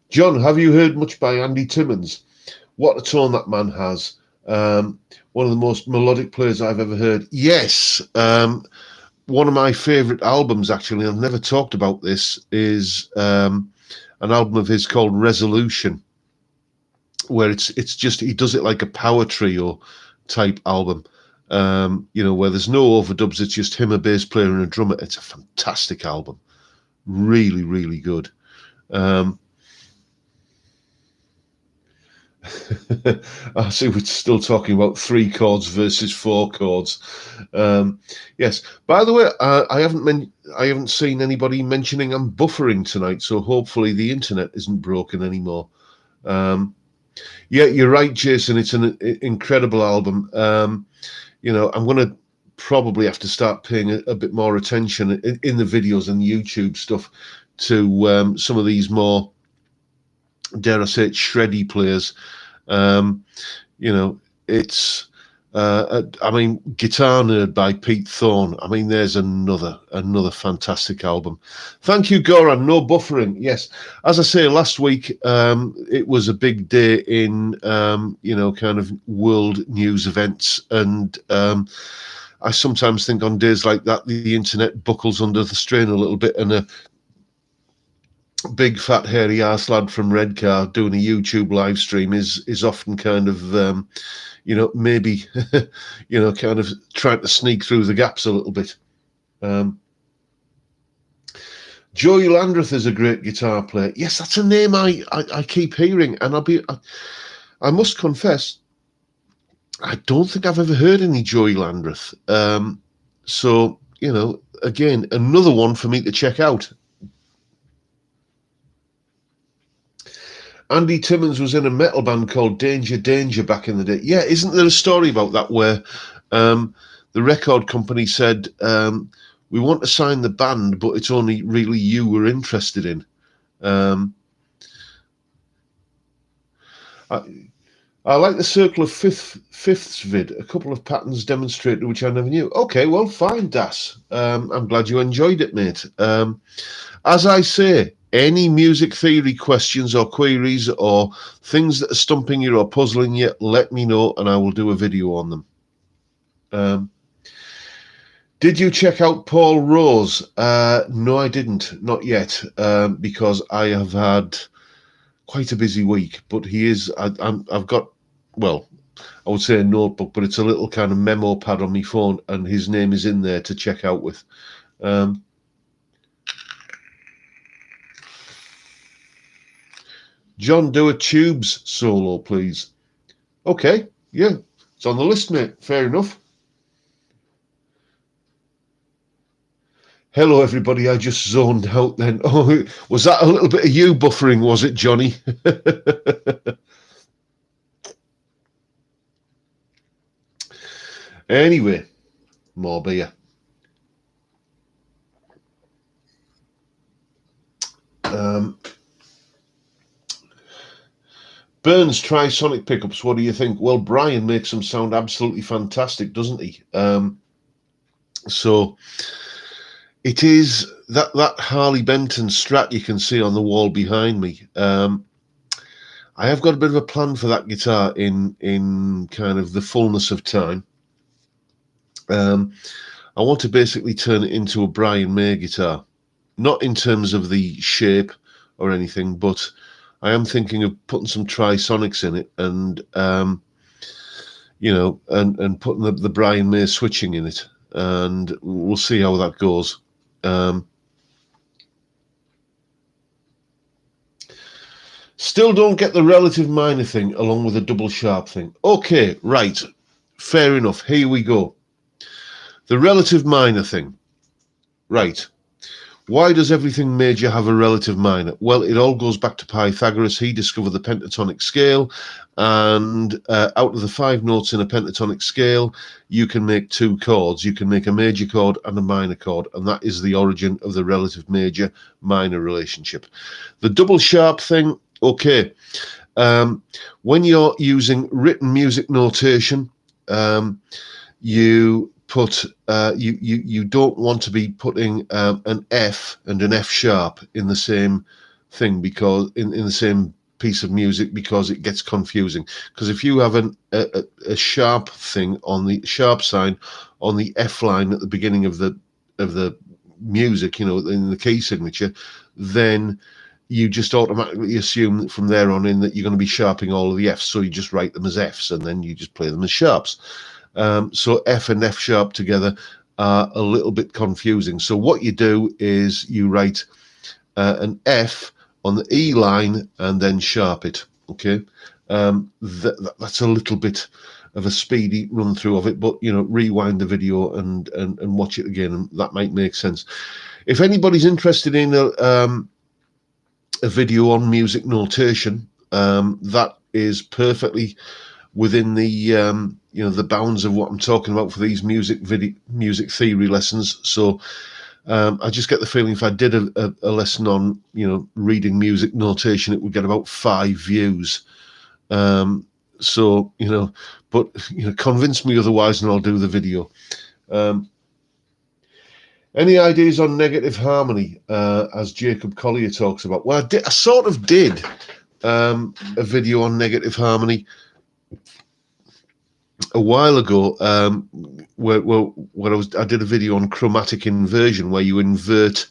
John, have you heard much by Andy Timmins? What a tone that man has. One of the most melodic players I've ever heard. Yes. One of my favorite albums, actually, I've never talked about this, is an album of his called Resolution, where it's just, he does it like a power trio type album, where there's no overdubs. It's just him, a bass player and a drummer. It's a fantastic album. Really, really good. I see we're still talking about 3 chords versus 4 chords. Yes. By the way, I haven't seen anybody mentioning I'm buffering tonight, so hopefully the internet isn't broken anymore. Yeah, you're right, Jason. It's an incredible album. I'm going to probably have to start paying a bit more attention in the videos and YouTube stuff to some of these more, dare I say it, shreddy players. It's Guitar Nerd by Pete Thorne. There's another fantastic album. Thank you, Goran. No buffering. Yes, as I say, last week it was a big day in kind of world news events, and I sometimes think on days like that the internet buckles under the strain a little bit, and a big fat hairy arse lad from Redcar doing a YouTube live stream is often kind of maybe kind of trying to sneak through the gaps a little bit. Joey Landreth is a great guitar player. Yes, that's a name I keep hearing, and I must confess, I don't think I've ever heard any Joey Landreth. So again, another one for me to check out. Andy Timmins was in a metal band called Danger Danger back in the day. Yeah, isn't there a story about that where the record company said, we want to sign the band, but it's only really you we're interested in. I like the Circle of Fifths vid. A couple of patterns demonstrated which I never knew. Okay, well, fine, Das. I'm glad you enjoyed it, mate. As I say, any music theory questions or queries or things that are stumping you or puzzling you, let me know and I will do a video on them. Did you check out Paul Rose? No, I didn't. Not yet, because I have had quite a busy week. But he is, I've got, well, I would say a notebook, but it's a little kind of memo pad on my phone, and his name is in there to check out with. John, do a tubes solo, please. Okay, yeah, it's on the list, mate. Fair enough. Hello, everybody. I just zoned out then. Oh, was that a little bit of you buffering, was it, Johnny? Anyway, more beer. Burns tries sonic pickups. What do you think? Well, Brian makes them sound absolutely fantastic, doesn't he? So it is that Harley Benton Strat you can see on the wall behind me. I have got a bit of a plan for that guitar in kind of the fullness of time. I want to basically turn it into a Brian May guitar, not in terms of the shape or anything, but I am thinking of putting some trisonics in it and, and putting the Brian May switching in it, and we'll see how that goes. Still don't get the relative minor thing along with the double sharp thing. Okay, right. Fair enough. Here we go. The relative minor thing. Right. Why does everything major have a relative minor? Well, it all goes back to Pythagoras. He discovered the pentatonic scale, and out of the 5 notes in a pentatonic scale, you can make 2 chords. You can make a major chord and a minor chord, and that is the origin of the relative major minor relationship. The double sharp thing, okay. When you're using written music notation, you put you don't want to be putting an F and an F sharp in the same thing, because in the same piece of music, because it gets confusing. Because if you have a sharp thing on the sharp sign on the F line at the beginning of the music, you know, in the key signature, then you just automatically assume that from there on in that you're going to be sharping all of the Fs, so you just write them as Fs and then you just play them as sharps. So F and F sharp together are a little bit confusing. So what you do is you write an F on the E line and then sharp it. Okay, that's a little bit of a speedy run through of it, but you know, rewind the video and watch it again, and that might make sense. If anybody's interested in a video on music notation, that is perfectly within the you know, the bounds of what I'm talking about for these music theory lessons. So I just get the feeling if I did a lesson on, you know, reading music notation, it would get about 5 views. So, you know, but you know, convince me otherwise and I'll do the video. Any ideas on negative harmony, as Jacob Collier talks about? Well, I sort of did a video on negative harmony a while ago, where I did a video on chromatic inversion, where you invert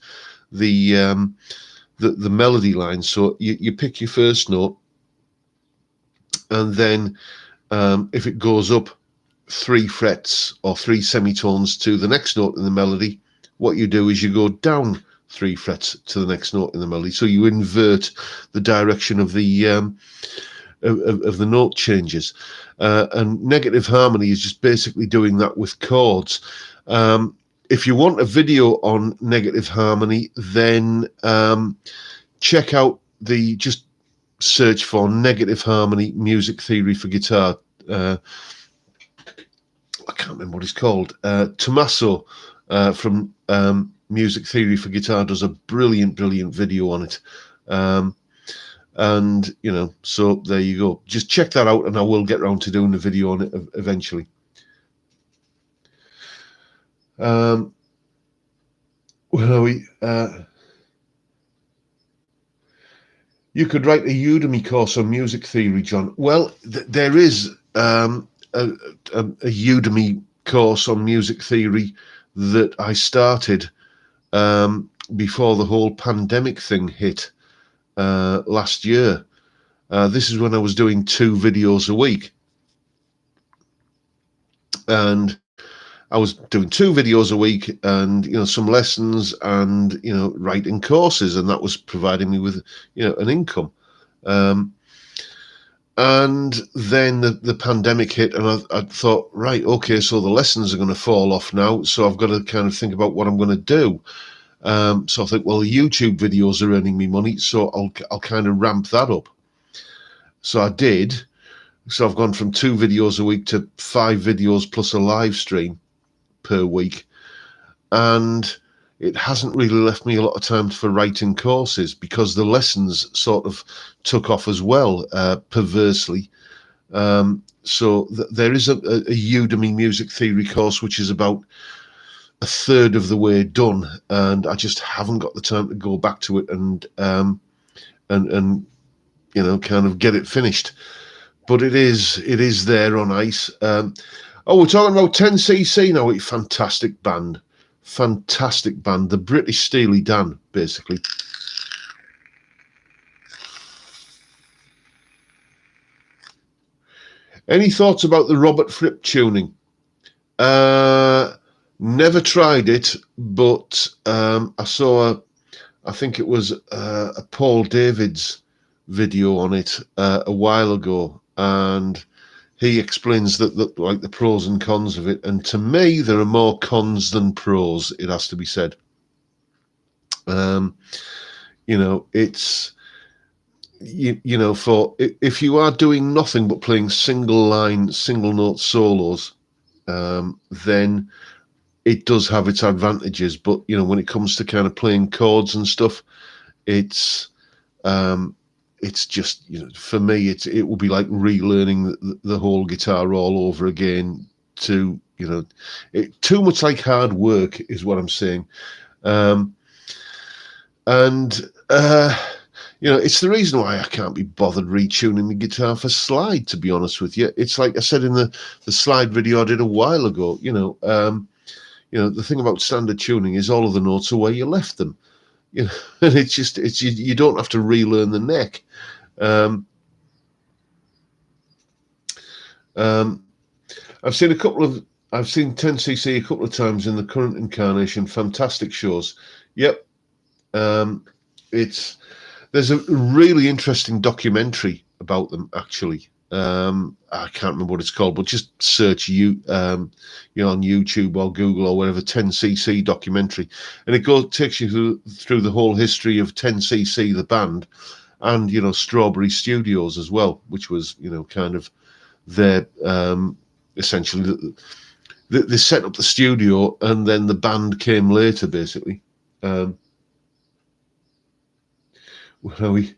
the melody line. So you pick your first note, and then if it goes up 3 frets or 3 semitones to the next note in the melody, what you do is you go down 3 frets to the next note in the melody. So you invert the direction of the note changes. And negative harmony is just basically doing that with chords. If you want a video on negative harmony, then check out just search for negative harmony music theory for guitar. I can't remember what it's called. Tommaso from Music Theory for Guitar does a brilliant video on it. And you know, so there you go. Just check that out, and I will get around to doing a video on it eventually. Where are we? You could write a Udemy course on music theory, John. Well, there is a Udemy course on music theory that I started before the whole pandemic thing hit last year. This is when I was doing 2 videos a week, and I was doing 2 videos a week, and you know, some lessons, and you know, writing courses, and that was providing me with, you know, an income. And then the pandemic hit, and I thought, right, okay, so the lessons are going to fall off now, so I've got to kind of think about what I'm going to do. So I think, well, the YouTube videos are earning me money, so I'll kind of ramp that up. So I did. So I've gone from 2 videos a week to 5 videos plus a live stream per week, and it hasn't really left me a lot of time for writing courses, because the lessons sort of took off as well, perversely. So there is a Udemy music theory course which is about 1/3 of the way done, and I just haven't got the time to go back to it and you know, kind of get it finished. But it is there on ice. Oh, we're talking about 10cc now. Fantastic band, the British Steely Dan, basically. Any thoughts about the Robert Fripp tuning? Never tried it, but I saw I think it was a Paul Davids video on it a while ago, and he explains that like the pros and cons of it, and to me there are more cons than pros, it has to be said. Um, it's for if you are doing nothing but playing single line, single note solos, then it does have its advantages. But when it comes to kind of playing chords and stuff, it's just for me it will be like relearning the whole guitar all over again. Too much like hard work is what I'm saying. And it's the reason why I can't be bothered retuning the guitar for slide, to be honest with you. It's like I said in the slide video I did a while ago. The thing about standard tuning is all of the notes are where you left them. And you don't have to relearn the neck. I've seen 10cc a couple of times in the current incarnation. Fantastic shows. Yep. There's a really interesting documentary about them, actually. I can't remember what it's called, but just search on YouTube or Google or whatever, 10cc documentary, and it takes you through the whole history of 10cc, the band, and Strawberry Studios as well, which was kind of their essentially they set up the studio, and then the band came later, basically. Where are we?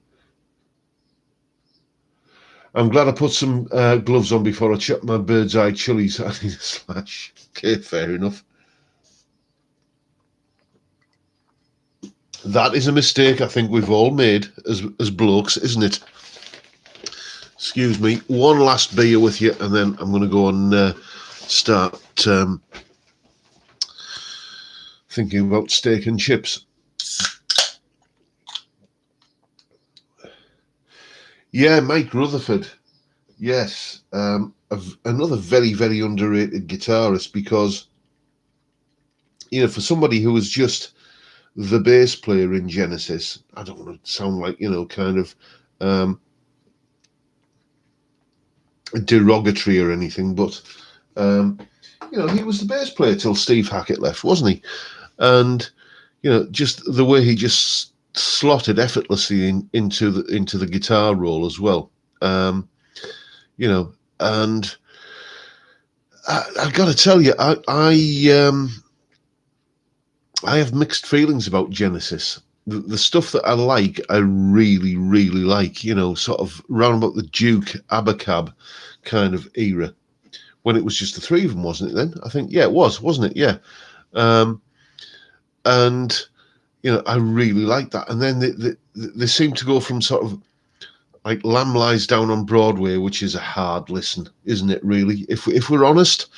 I'm glad I put some gloves on before I chop my bird's eye chilies. I need a slash. Okay, fair enough. That is a mistake I think we've all made as blokes, isn't it? Excuse me. One last beer with you, and then I'm going to go and start thinking about steak and chips. Yeah, Mike Rutherford. Yes, another very, very underrated guitarist, because for somebody who was just the bass player in Genesis, I don't want to sound like kind of derogatory or anything, but he was the bass player till Steve Hackett left, wasn't he? And just the way he just slotted effortlessly into the guitar role as well. And I got to tell you, I have mixed feelings about Genesis. The stuff that I really, really like. Sort of round about the Duke Abacab kind of era, when it was just the three of them, wasn't it? Then I think, yeah, it was, wasn't it? Yeah, and I really like that. And then they seem to go from sort of like Lamb Lies Down on Broadway, which is a hard listen, isn't it, really? If we're honest,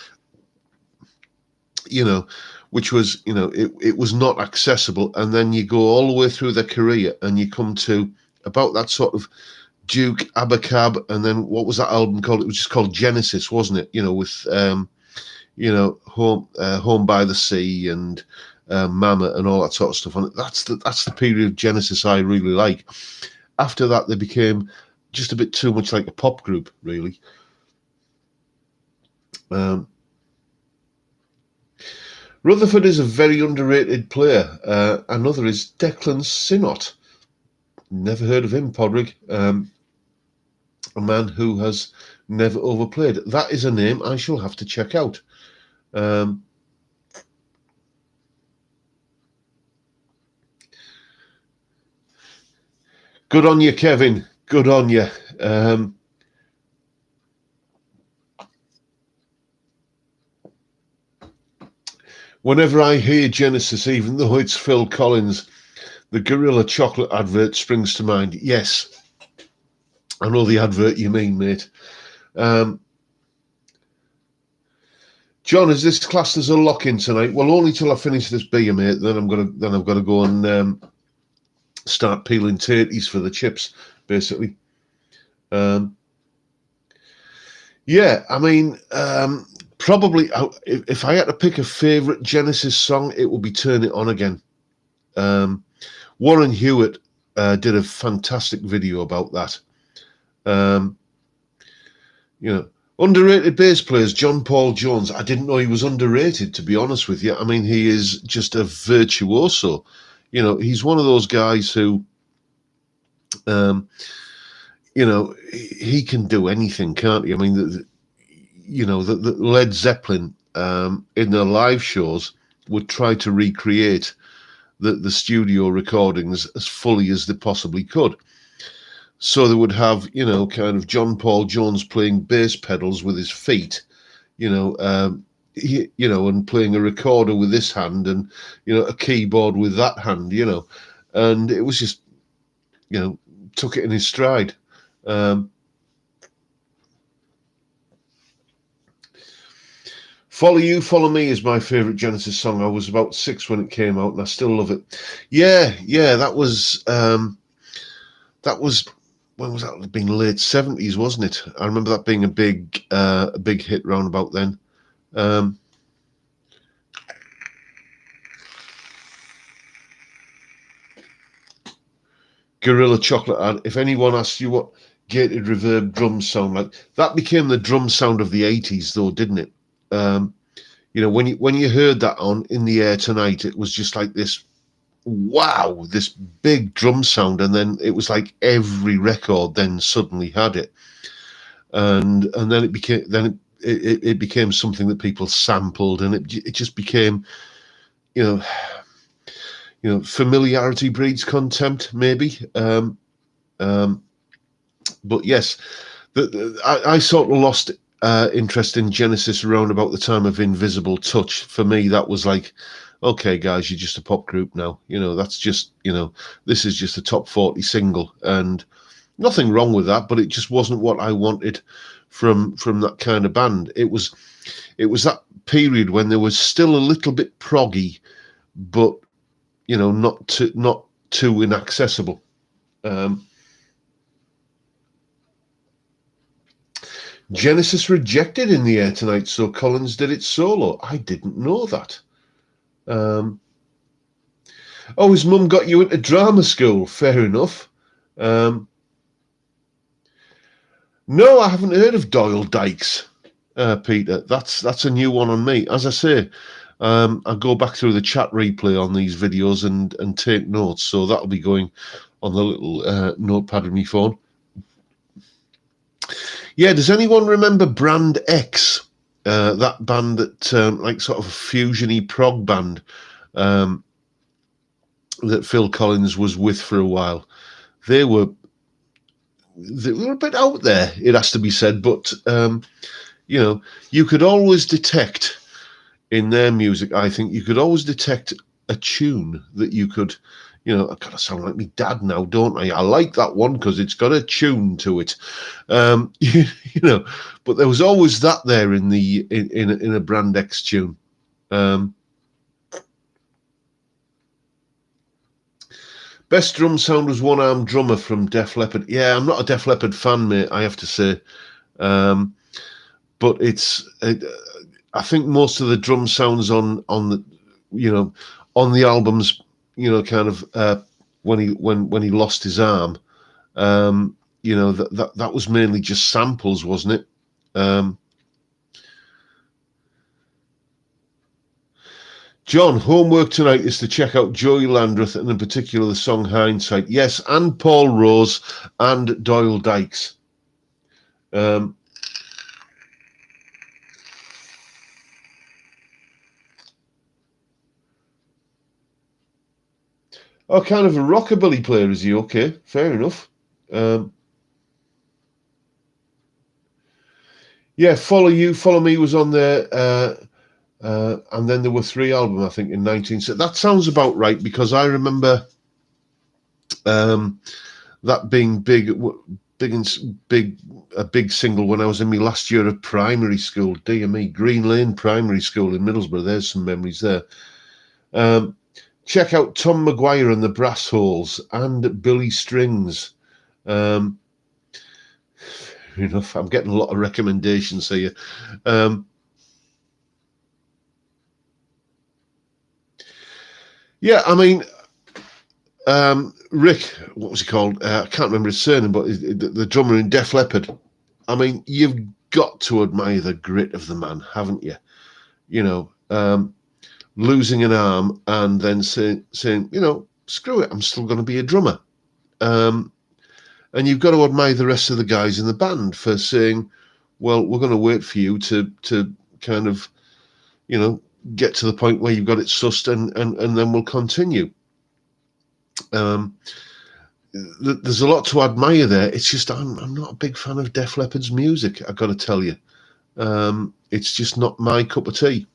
which was, it was not accessible. And then you go all the way through their career and you come to about that sort of Duke Abacab, and then what was that album called? It was just called Genesis, wasn't it? With Home by the Sea and Mama and all that sort of stuff. And that's the period of Genesis I really like. After that, they became just a bit too much like a pop group, really. Rutherford is a very underrated player. Another is Declan Sinnott. Never heard of him, Podrick. A man who has never overplayed. That is a name I shall have to check out. Good on you, Kevin. Good on you. Whenever I hear Genesis, even though it's Phil Collins, the Gorilla Chocolate advert springs to mind. Yes, I know the advert you mean, mate. John, is this classed as a lock-in tonight? Well, only till I finish this beer, mate. Then I've got to go and start peeling tatties for the chips, basically. Yeah, I mean, probably if I had to pick a favourite Genesis song, it would be "Turn It On Again." Warren Hewitt did a fantastic video about that. Underrated bass players, John Paul Jones. I didn't know he was underrated, to be honest with you. I mean, he is just a virtuoso. You know, he's one of those guys who, you know, he can do anything, can't he? I mean, the Led Zeppelin in their live shows would try to recreate the studio recordings as fully as they possibly could. So they would have, you know, kind of John Paul Jones playing bass pedals with his feet, you know, and playing a recorder with this hand and, you know, a keyboard with that hand, you know, and it was just, you know, took it in his stride. Follow You, Follow Me is my favourite Genesis song. I was about 6 when it came out, and I still love it. Yeah, that was when was that? It'd been late 70s, wasn't it? I remember that being a big hit round about then. Gorilla Chocolate ad. If anyone asks you what gated reverb drums sound like, that became the drum sound of the 80s, though, didn't it? You know, when you heard that on In the Air Tonight, it was just like this, wow, this big drum sound, and then it was like every record then suddenly had it, and then it became something that people sampled, and it just became, you know, familiarity breeds contempt, maybe. But yes, I sort of lost interest in Genesis around about the time of Invisible Touch. For me, that was like, okay, guys, you're just a pop group now. You know, that's just, you know, this is just a top 40 single, and nothing wrong with that, but it just wasn't what I wanted from that kind of band. It was that period when there was still a little bit proggy, but, you know, not too inaccessible. Genesis rejected In the Air Tonight, so Collins did it solo. I didn't know that. Oh, his mum got you into drama school. Fair enough. No, I haven't heard of Doyle Dykes, Peter. That's a new one on me. As I say, I go back through the chat replay on these videos and take notes, so that'll be going on the little notepad of my phone. Yeah, does anyone remember Brand X? That band that, like, sort of a fusion-y prog band that Phil Collins was with for a while. They were a bit out there, it has to be said, but you know, you could always detect in their music, I think, you could always detect a tune that you could, you know, I kind of sound like me dad now, don't I? I like that one because it's got a tune to it, you know. But there was always that there in a Brand X tune. Best drum sound was One Armed Drummer from Def Leppard. Yeah, I'm not a Def Leppard fan, mate, I have to say. But I think most of the drum sounds on the, you know, on the albums, you know, kind of when he lost his arm, you know, that was mainly just samples, wasn't it? John, homework tonight is to check out Joey Landreth and in particular the song Hindsight. Yes, and Paul Rose and Doyle Dykes. Oh, kind of a rockabilly player, is he? Okay, fair enough. Yeah, Follow You, Follow Me was on there. And then there were 3 albums, I think, in 19. So that sounds about right, because I remember that being a big single when I was in my last year of primary school. Dear me, Green Lane Primary School in Middlesbrough. There's some memories there. Check out Tom Maguire and the Brass Holes and Billy Strings. Enough. I'm getting a lot of recommendations here. Yeah, I mean, Rick, what was he called? I can't remember his surname, but the drummer in Def Leppard. I mean, you've got to admire the grit of the man, haven't you? You know, losing an arm and then saying, you know, screw it, I'm still going to be a drummer. And you've got to admire the rest of the guys in the band for saying, well, we're going to wait for you to kind of, get to the point where you've got it sussed, and then we'll continue. There's a lot to admire there. It's just I'm not a big fan of Def Leppard's music, I've got to tell you. It's just not my cup of tea.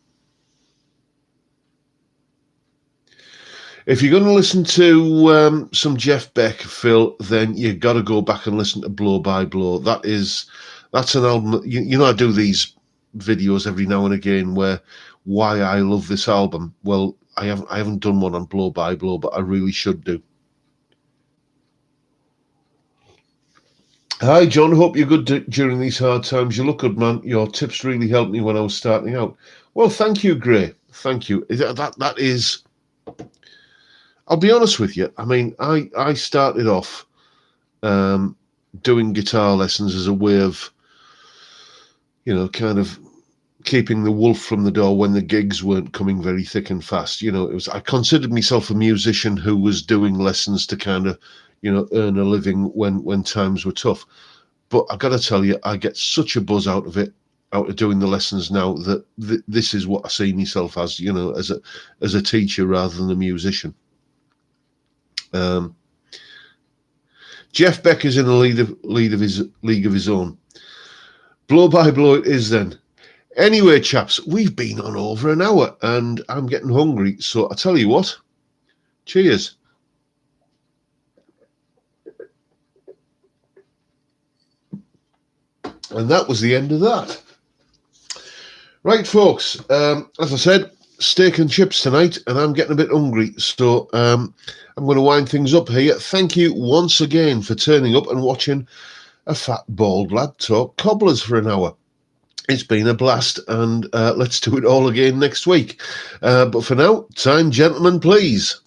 If you're going to listen to some Jeff Beck, Phil, then you've got to go back and listen to Blow by Blow. That's an album. I do these videos every now and again where why I love this album. Well, I haven't done one on Blow by Blow, but I really should do. Hi, John. Hope you're good during these hard times. You look good, man. Your tips really helped me when I was starting out. Well, thank you, Gray. Thank you. That is. I'll be honest with you. I mean, I started off doing guitar lessons as a way of, kind of keeping the wolf from the door when the gigs weren't coming very thick and fast. I considered myself a musician who was doing lessons to kind of, earn a living when times were tough. But I got to tell you, I get such a buzz out of it, out of doing the lessons now, that this is what I see myself as, as a teacher rather than a musician. Jeff Beck is in a league of his own. Blow by Blow it is then. Anyway, chaps, we've been on over an hour and I'm getting hungry, so I tell you what, cheers. And that was the end of that. Right, folks, as I said, steak and chips tonight, and I'm getting a bit hungry, so I'm going to wind things up here. Thank you once again for turning up and watching a fat bald lad talk cobblers for an hour. It's been a blast, and let's do it all again next week. But for now, time, gentlemen, please.